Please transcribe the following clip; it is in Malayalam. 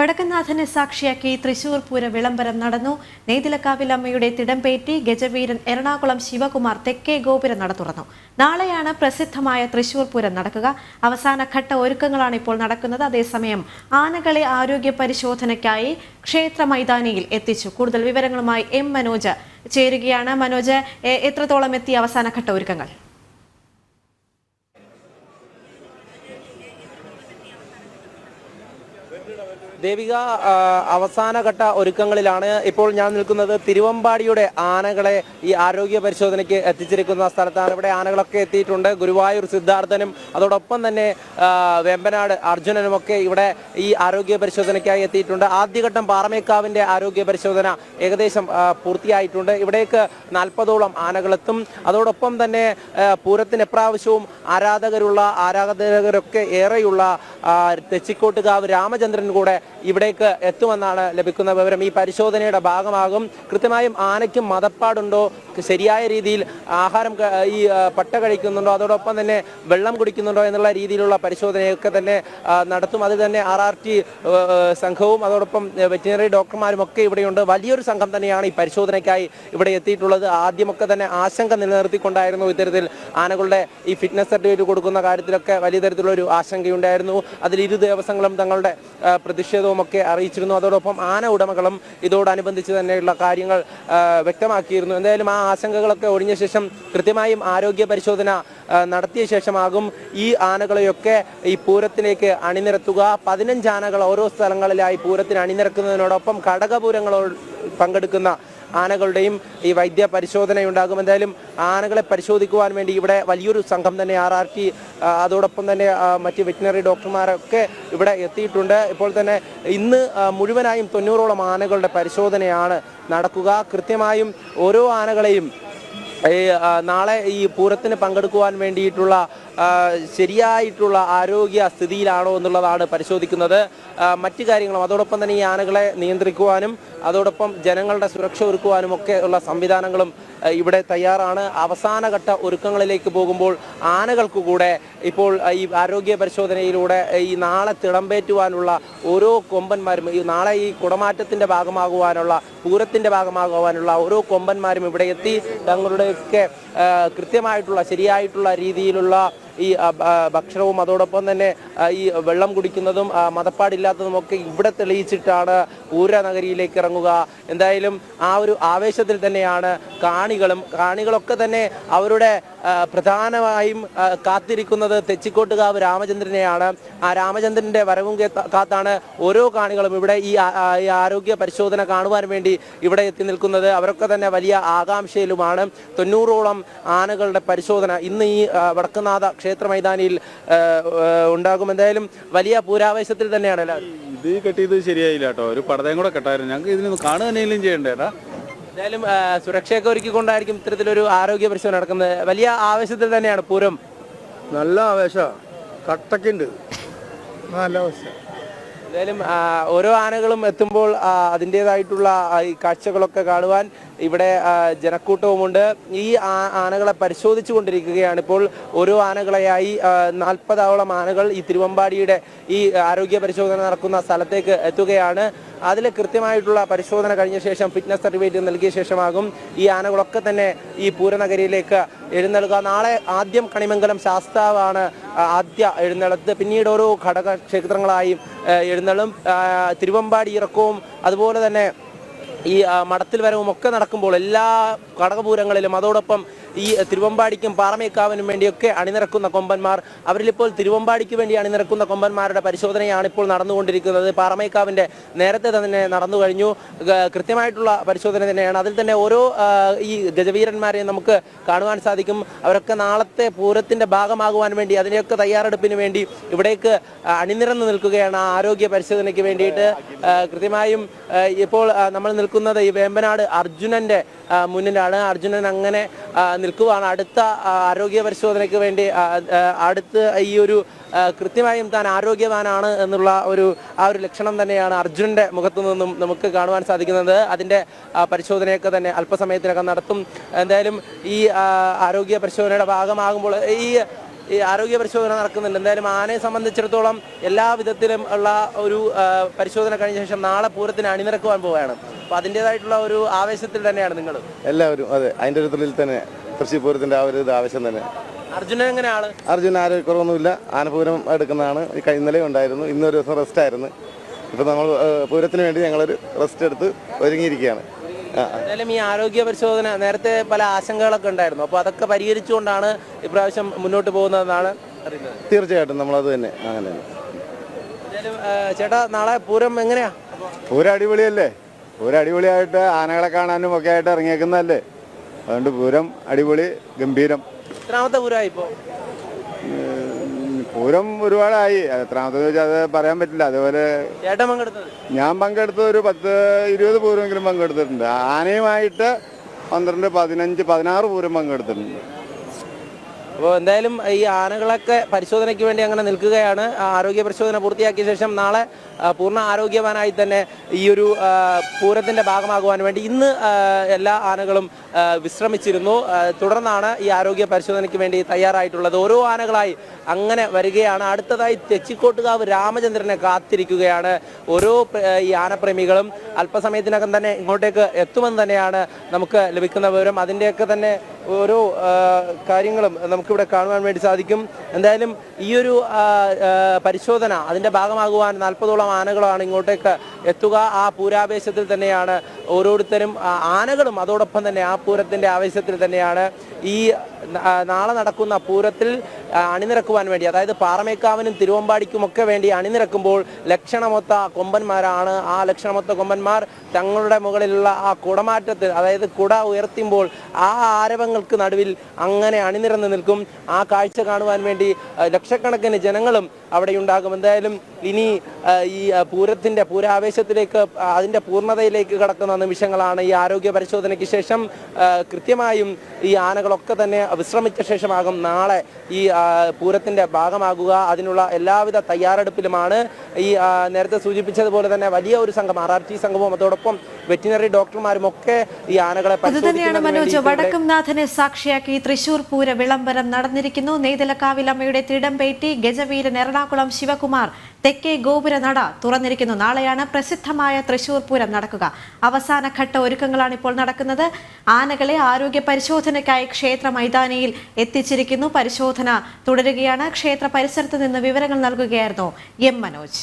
വടക്കനാഥനെ സാക്ഷിയാക്കി തൃശൂർ പൂര വിളംബരം നടന്നു. നെയ്തിലക്കാവിലമ്മയുടെ തിടമ്പേറ്റി ഗജവീരൻ എറണാകുളം ശിവകുമാർ തെക്കേ ഗോപുര നട തുറന്നു. നാളെയാണ് പ്രസിദ്ധമായ തൃശൂർ പൂരം നടക്കുക. അവസാനഘട്ട ഒരുക്കങ്ങളാണ് ഇപ്പോൾ നടക്കുന്നത്. അതേസമയം ആനകളെ ആരോഗ്യ പരിശോധനയ്ക്കായി ക്ഷേത്ര മൈതാനിയിൽ എത്തിച്ചു. കൂടുതൽ വിവരങ്ങളുമായി എം മനോജ് ചേരുകയാണ്. മനോജ്, എത്രത്തോളം എത്തി അവസാനഘട്ട ഒരുക്കങ്ങൾ? ദേവിക, അവസാനഘട്ട ഒരുക്കങ്ങളിലാണ് ഇപ്പോൾ ഞാൻ നിൽക്കുന്നത്. തിരുവമ്പാടിയുടെ ആനകളെ ഈ ആരോഗ്യ പരിശോധനയ്ക്ക് എത്തിച്ചിരിക്കുന്ന സ്ഥലത്താണ്. ഇവിടെ ആനകളൊക്കെ എത്തിയിട്ടുണ്ട്. ഗുരുവായൂർ സിദ്ധാർത്ഥനും അതോടൊപ്പം തന്നെ വേമ്പനാട് അർജുനനുമൊക്കെ ഇവിടെ ഈ ആരോഗ്യ പരിശോധനയ്ക്കായി എത്തിയിട്ടുണ്ട്. ആദ്യഘട്ടം പാറമേക്കാവിൻ്റെ ആരോഗ്യ പരിശോധന ഏകദേശം പൂർത്തിയായിട്ടുണ്ട്. ഇവിടേക്ക് 40ഓളം ആനകളെത്തും. അതോടൊപ്പം തന്നെ പൂരത്തിന് എപ്രാവശ്യവും ആരാധകരൊക്കെ ഏറെയുള്ള തെച്ചിക്കോട്ടുകാവ് രാമചന്ദ്രൻ കൂടെ ഇവിടേക്ക് എത്തുമെന്നാണ് ലഭിക്കുന്ന വിവരം. ഈ പരിശോധനയുടെ ഭാഗമാകും. കൃത്യമായും ആനയ്ക്കും മതപ്പാടുണ്ടോ, ശരിയായ രീതിയിൽ ആഹാരം ഈ പട്ട കഴിക്കുന്നുണ്ടോ, അതോടൊപ്പം തന്നെ വെള്ളം കുടിക്കുന്നുണ്ടോ എന്നുള്ള രീതിയിലുള്ള പരിശോധനയൊക്കെ തന്നെ നടത്തും. അത് തന്നെ RRT സംഘവും അതോടൊപ്പം വെറ്റിനറി ഡോക്ടർമാരും ഒക്കെ ഇവിടെയുണ്ട്. വലിയൊരു സംഘം തന്നെയാണ് ഈ പരിശോധനയ്ക്കായി ഇവിടെ എത്തിയിട്ടുള്ളത്. ആദ്യമൊക്കെ തന്നെ ആശങ്ക നിലനിർത്തിക്കൊണ്ടായിരുന്നു ഇത്തരത്തിൽ ആനകളുടെ ഈ ഫിറ്റ്നസ് സർട്ടിഫിക്കറ്റ് കൊടുക്കുന്ന കാര്യത്തിലൊക്കെ വലിയ തരത്തിലുള്ള ഒരു ആശങ്കയുണ്ടായിരുന്നു. അതിൽ ഇരു ദേവസ്വങ്ങളും തങ്ങളുടെ പ്രതിഷേധവും ഒക്കെ അറിയിച്ചിരുന്നു. അതോടൊപ്പം ആന ഉടമകളും ഇതോടനുബന്ധിച്ച് തന്നെയുള്ള കാര്യങ്ങൾ വ്യക്തമാക്കിയിരുന്നു. എന്തായാലും ആ ആശങ്കകളൊക്കെ ഒഴിഞ്ഞ ശേഷം കൃത്യമായും ആരോഗ്യ പരിശോധന നടത്തിയ ശേഷമാകും ഈ ആനകളെയൊക്കെ ഈ പൂരത്തിലേക്ക് അണിനിരത്തുക. 15 ആനകൾ ഓരോ സ്ഥലങ്ങളിലായി പൂരത്തിന് അണിനിരക്കുന്നതിനോടൊപ്പം ഘടകപൂരങ്ങളോട് പങ്കെടുക്കുന്ന ആനകളുടെയും ഈ വൈദ്യ പരിശോധനയുണ്ടാകും. എന്തായാലും ആനകളെ പരിശോധിക്കുവാൻ വേണ്ടി ഇവിടെ വലിയൊരു സംഘം തന്നെ RRT അതോടൊപ്പം തന്നെ മറ്റ് വെറ്റിനറി ഡോക്ടർമാരൊക്കെ ഇവിടെ എത്തിയിട്ടുണ്ട്. ഇപ്പോൾ തന്നെ ഇന്ന് മുഴുവനായും 90ഓളം ആനകളുടെ പരിശോധനയാണ് നടക്കുക. കൃത്യമായും ഓരോ ആനകളെയും നാളെ ഈ പൂരത്തിന് പങ്കെടുക്കുവാൻ വേണ്ടിയിട്ടുള്ള ശരിയായിട്ടുള്ള ആരോഗ്യ സ്ഥിതിയിലാണോ എന്നുള്ളതാണ് പരിശോധിക്കുന്നത്. മറ്റു കാര്യങ്ങളും അതോടൊപ്പം തന്നെ ഈ ആനകളെ നിയന്ത്രിക്കുവാനും അതോടൊപ്പം ജനങ്ങളുടെ സുരക്ഷ ഒരുക്കുവാനും ഒക്കെ ഉള്ള സംവിധാനങ്ങളും ഇവിടെ തയ്യാറാണ്. അവസാനഘട്ട ഒരുക്കങ്ങളിലേക്ക് പോകുമ്പോൾ ആനകൾക്ക് കൂടെ ഇപ്പോൾ ഈ ആരോഗ്യ പരിശോധനയിലൂടെ ഈ നാളെ തിടമ്പേറ്റുവാനുള്ള ഓരോ കൊമ്പന്മാരും, ഈ നാളെ ഈ കുടമാറ്റത്തിൻ്റെ ഭാഗമാകുവാനുള്ള പൂരത്തിൻ്റെ ഭാഗമാകുവാനുള്ള ഓരോ കൊമ്പന്മാരും ഇവിടെ എത്തി തങ്ങളുടെയൊക്കെ കൃത്യമായിട്ടുള്ള ശരിയായിട്ടുള്ള രീതിയിലുള്ള ഈ ഭക്ഷണവും അതോടൊപ്പം തന്നെ ഈ വെള്ളം കുടിക്കുന്നതും മതപ്പാടില്ലാത്തതുമൊക്കെ ഇവിടെ തെളിയിച്ചിട്ടാണ് പൂരനഗരിയിലേക്ക് ഇറങ്ങുക. എന്തായാലും ആ ഒരു ആവേശത്തിൽ തന്നെയാണ് കാണികളൊക്കെ തന്നെ അവരുടെ പ്രധാനമായും കാത്തിരിക്കുന്നത് തെച്ചിക്കോട്ടുകാവ് രാമചന്ദ്രനെയാണ്. ആ രാമചന്ദ്രൻ്റെ വരവും കാത്താണ് ഓരോ കാണികളും ഇവിടെ ഈ ആരോഗ്യ പരിശോധന കാണുവാൻ വേണ്ടി ഇവിടെ എത്തി നിൽക്കുന്നത്. അവരൊക്കെ തന്നെ വലിയ ആകാംക്ഷയിലുമാണ്. 90ഓളം ആനകളുടെ പരിശോധന ഇന്ന് ഈ വടക്കുന്നാഥ ക്ഷേത്ര മൈതാനിയിൽ ഉണ്ടാകും. എന്തായാലും വലിയ പൂരാവേശത്തിൽ തന്നെയാണ് എല്ലാവരും. ഇത് കെട്ടിയത് ശരിയായില്ല കേട്ടോ, ഒരു പടതയും കൂടെ കെട്ടായിരുന്നു. ഞങ്ങൾക്ക് ഇതിനൊന്ന് കാണുക തന്നെയും ചെയ്യണ്ടേട്ടാ. എന്തായാലും സുരക്ഷയൊക്കെ ഒരുക്കിക്കൊണ്ടായിരിക്കും ഇത്തരത്തിലൊരു ആരോഗ്യ പരിശോധന നടക്കുന്നത്. വലിയ ആവേശത്തിൽ തന്നെയാണ് പൂരം. നല്ല ആവേശം, കട്ടക്കുണ്ട്, നല്ല ആവേശം. എന്തായാലും ഓരോ ആനകളും എത്തുമ്പോൾ അതിൻ്റേതായിട്ടുള്ള ഈ കാഴ്ചകളൊക്കെ കാണുവാൻ ഇവിടെ ജനക്കൂട്ടവുമുണ്ട്. ഈ ആനകളെ പരിശോധിച്ചു കൊണ്ടിരിക്കുകയാണ് ഇപ്പോൾ. ഓരോ ആനകളെയായി 40ഓളം ആനകൾ ഈ തിരുവമ്പാടിയുടെ ഈ ആരോഗ്യ പരിശോധന നടക്കുന്ന സ്ഥലത്തേക്ക് എത്തുകയാണ്. അതിൽ കൃത്യമായിട്ടുള്ള പരിശോധന കഴിഞ്ഞ ശേഷം ഫിറ്റ്നസ് സർട്ടിഫിക്കറ്റ് നൽകിയ ശേഷമാകും ഈ ആനകളൊക്കെ തന്നെ ഈ പൂരനഗരിയിലേക്ക് എഴുന്നള്ളുക. നാളെ ആദ്യം കണിമംഗലം ശാസ്താവാണ് ആദ്യ എഴുന്നള്ളത്ത്. പിന്നീട് ഓരോ ഘടക ക്ഷേത്രങ്ങളായും എഴുന്നള്ളും. തിരുവമ്പാടി ഇറക്കവും അതുപോലെ തന്നെ ഈ മടത്തിൽ വരവും ഒക്കെ നടക്കുമ്പോൾ എല്ലാ ഘടകപൂരങ്ങളിലും അതോടൊപ്പം ഈ തിരുവമ്പാടിക്കും പാറമേക്കാവിനും വേണ്ടിയൊക്കെ അണിനിരക്കുന്ന കൊമ്പന്മാർ, അവരിലിപ്പോൾ തിരുവമ്പാടിക്ക് വേണ്ടി അണിനിരക്കുന്ന കൊമ്പന്മാരുടെ പരിശോധനയാണ് ഇപ്പോൾ നടന്നുകൊണ്ടിരിക്കുന്നത്. പാറമേക്കാവിൻ്റെ നേരത്തെ തന്നെ നടന്നു കഴിഞ്ഞു. കൃത്യമായിട്ടുള്ള പരിശോധന തന്നെയാണ്. അതിൽ തന്നെ ഓരോ ഈ ഗജവീരന്മാരെ നമുക്ക് കാണുവാൻ സാധിക്കും. അവരൊക്കെ നാളത്തെ പൂരത്തിൻ്റെ ഭാഗമാകുവാൻ വേണ്ടി അതിൻ്റെയൊക്കെ തയ്യാറെടുപ്പിന് വേണ്ടി ഇവിടേക്ക് അണിനിരന്ന് നിൽക്കുകയാണ് ആരോഗ്യ പരിശോധനയ്ക്ക് വേണ്ടിയിട്ട്. കൃത്യമായും ഇപ്പോൾ നമ്മൾ നിൽക്കുന്നത് ഈ വേമ്പനാട് അർജുനൻ്റെ മുന്നിലാണ്. അർജുനൻ അങ്ങനെ നിൽക്കുവാണ്. അടുത്ത ആരോഗ്യ പരിശോധനയ്ക്ക് വേണ്ടി അടുത്ത് ഈ ഒരു കൃത്യമായും താൻ ആരോഗ്യവാനാണ് എന്നുള്ള ആ ഒരു ലക്ഷണം തന്നെയാണ് അർജുനൻ്റെ മുഖത്തു നിന്നും നമുക്ക് കാണുവാൻ സാധിക്കുന്നത്. അതിൻ്റെ പരിശോധനയൊക്കെ തന്നെ അല്പസമയത്തിനകം നടത്തും. എന്തായാലും ഈ ആരോഗ്യ പരിശോധനയുടെ ഭാഗമാകുമ്പോൾ ഈ ഈ ആരോഗ്യ പരിശോധന നടക്കുന്നുണ്ട്. എന്തായാലും ആനയെ സംബന്ധിച്ചിടത്തോളം എല്ലാ വിധത്തിലും ഉള്ള ഒരു പരിശോധന കഴിഞ്ഞ ശേഷം നാളെ പൂരത്തിന് അണിനിരക്കുവാൻ പോവുകയാണ്. അപ്പോൾ അതിൻ്റെതായിട്ടുള്ള ഒരു ആവേശത്തിൽ തന്നെയാണ് നിങ്ങൾ എല്ലാവരും. അതെ, അതിൻ്റെ ഒരു ത്രില്ലിൽ തന്നെ തൃശ്ശൂർ പൂരത്തിൻ്റെ ആ ഒരു ഇത് ആവശ്യം തന്നെ. അർജുനൻ എങ്ങനെയാണ്? അർജുന ആരോഗ്യക്കുറവൊന്നുമില്ല. ആനപൂരം എടുക്കുന്നതാണ്. ഇന്നലെ ഉണ്ടായിരുന്നു. ഇന്നൊരു ദിവസം റെസ്റ്റ് ആയിരുന്നു. ഇപ്പം നമ്മൾ പൂരത്തിന് വേണ്ടി ഞങ്ങളൊരു റെസ്റ്റ് എടുത്ത് ഒരുങ്ങിയിരിക്കുകയാണ്. എന്തായാലും ഈ ആരോഗ്യ പരിശോധന നേരത്തെ പല ആശങ്കകളൊക്കെ ഉണ്ടായിരുന്നു. അപ്പോൾ അതൊക്കെ പരിഹരിച്ചുകൊണ്ടാണ് ഇപ്രാവശ്യം മുന്നോട്ട് പോകുന്നതെന്നാണ് അറിയുന്നത്. തീർച്ചയായിട്ടും നമ്മളത് തന്നെ അങ്ങനെ തന്നെ. എന്തായാലും ചേട്ടാ, നാളെ പൂരം എങ്ങനെയാ? പൂരം അടിപൊളിയല്ലേ? പൂരം അടിപൊളിയായിട്ട് ആനകളെ കാണാനും ഒക്കെ ആയിട്ട് ഇറങ്ങിയേക്കുന്നതല്ലേ. അതുകൊണ്ട് പൂരം അടിപൊളി, ഗംഭീരം. എത്രാമത്തെ പൂരമായി ഇപ്പോൾ? പൂരം ഒരുപാടായി. എത്രാമത്തെ ചോദിച്ചാൽ അത് പറയാൻ പറ്റില്ല. അതുപോലെ ചേട്ടൻ പങ്കെടുത്തത്? ഞാൻ പങ്കെടുത്ത ഒരു 10-20 പൂരമെങ്കിലും പങ്കെടുത്തിട്ടുണ്ട്. ആനയുമായിട്ട് 12, 15, 16 പൂരം പങ്കെടുത്തിട്ടുണ്ട്. അപ്പോൾ എന്തായാലും ഈ ആനകളൊക്കെ പരിശോധനയ്ക്ക് വേണ്ടി അങ്ങനെ നിൽക്കുകയാണ്. ആരോഗ്യ പരിശോധന പൂർത്തിയാക്കിയ ശേഷം നാളെ പൂർണ്ണ ആരോഗ്യവാനായി തന്നെ ഈ ഒരു പൂരത്തിൻ്റെ ഭാഗമാകുവാൻ വേണ്ടി ഇന്ന് എല്ലാ ആനകളും വിശ്രമിച്ചിരുന്നു. തുടർന്നാണ് ഈ ആരോഗ്യ പരിശോധനയ്ക്ക് വേണ്ടി തയ്യാറായിട്ടുള്ളത്. ഓരോ ആനകളായി അങ്ങനെ വരികയാണ്. അടുത്തതായി തെച്ചിക്കോട്ടുകാവ് രാമചന്ദ്രനെ കാത്തിരിക്കുകയാണ് ഓരോ ഈ ആനപ്രേമികളും. അല്പസമയത്തിനകം തന്നെ ഇങ്ങോട്ടേക്ക് എത്തുമെന്ന് തന്നെയാണ് നമുക്ക് ലഭിക്കുന്ന വിവരം. അതിൻ്റെയൊക്കെ തന്നെ ഓരോ കാര്യങ്ങളും നമുക്കിവിടെ കാണുവാൻ വേണ്ടി സാധിക്കും. എന്തായാലും ഈ ഒരു പരിശോധന അതിൻ്റെ ഭാഗമാകുവാൻ 40ഓളം ആനകളാണ് ഇങ്ങോട്ടേക്ക് എത്തുക. ആ പൂരാവേശത്തിൽ തന്നെയാണ് ഓരോരുത്തരും, ആനകളും അതോടൊപ്പം തന്നെ ആ പൂരത്തിൻ്റെ ആവേശത്തിൽ തന്നെയാണ് ഈ നാളെ നടക്കുന്ന പൂരത്തിൽ അണിനിരക്കുവാൻ വേണ്ടി, അതായത് പാറമേക്കാവിനും തിരുവമ്പാടിക്കുമൊക്കെ വേണ്ടി അണിനിരക്കുമ്പോൾ ലക്ഷണമൊത്ത കൊമ്പന്മാരാണ്. ആ ലക്ഷണമൊത്ത കൊമ്പന്മാർ തങ്ങളുടെ മുകളിലുള്ള ആ കുടമാറ്റത്തിൽ, അതായത് കുട ഉയർത്തുമ്പോൾ ആ ആരവങ്ങൾക്ക് നടുവിൽ അങ്ങനെ അണിനിരന്ന് നിൽക്കും. ആ കാഴ്ച കാണുവാൻ വേണ്ടി ലക്ഷക്കണക്കിന് ജനങ്ങളും അവിടെയുണ്ടാകും. എന്തായാലും ഇനി ഈ പൂരത്തിൻ്റെ പൂരാവേശത്തിലേക്ക്, അതിൻ്റെ പൂർണ്ണതയിലേക്ക് കടക്കുന്ന നിമിഷങ്ങളാണ്. ഈ ആരോഗ്യ പരിശോധനയ്ക്ക് ശേഷം കൃത്യമായും ഈ ആനകളൊക്കെ തന്നെ വിശ്രമിച്ച ശേഷമാകും നാളെ ഈ പൂരത്തിൻ്റെ ഭാഗമാകുക. അതിനുള്ള എല്ലാവിധ തയ്യാറെടുപ്പിലുമാണ്. ഈ നേരത്തെ സൂചിപ്പിച്ചതുപോലെ തന്നെ വലിയ ഒരു സംഘം, RRT സംഘവും അതോടൊപ്പം വെറ്റിനറി ഡോക്ടർമാരും ഒക്കെ ഈ ആനകളെ അതുതന്നെയാണ് മനോജ്. വടക്കുംനാഥനെ സാക്ഷിയാക്കി തൃശൂർ പൂര വിളംബരം നടന്നിരിക്കുന്നു. നെയ്തലക്കാവിലമ്മയുടെ തിടമ്പേറ്റി ഗജവീരൻ എറണാകുളം ശിവകുമാർ തെക്കേ ഗോപുര നട തുറന്നിരിക്കുന്നു. നാളെയാണ് പ്രസിദ്ധമായ തൃശൂർ പൂരം നടക്കുക. അവസാനഘട്ട ഒരുക്കങ്ങളാണ് ഇപ്പോൾ നടക്കുന്നത്. ആനകളെ ആരോഗ്യ പരിശോധനയ്ക്കായി ക്ഷേത്ര മൈതാനിയിൽ എത്തിച്ചിരിക്കുന്നു. പരിശോധന തുടരുകയാണ്. ക്ഷേത്ര പരിസരത്ത് നിന്ന് വിവരങ്ങൾ നൽകുകയായിരുന്നു എം മനോജ്.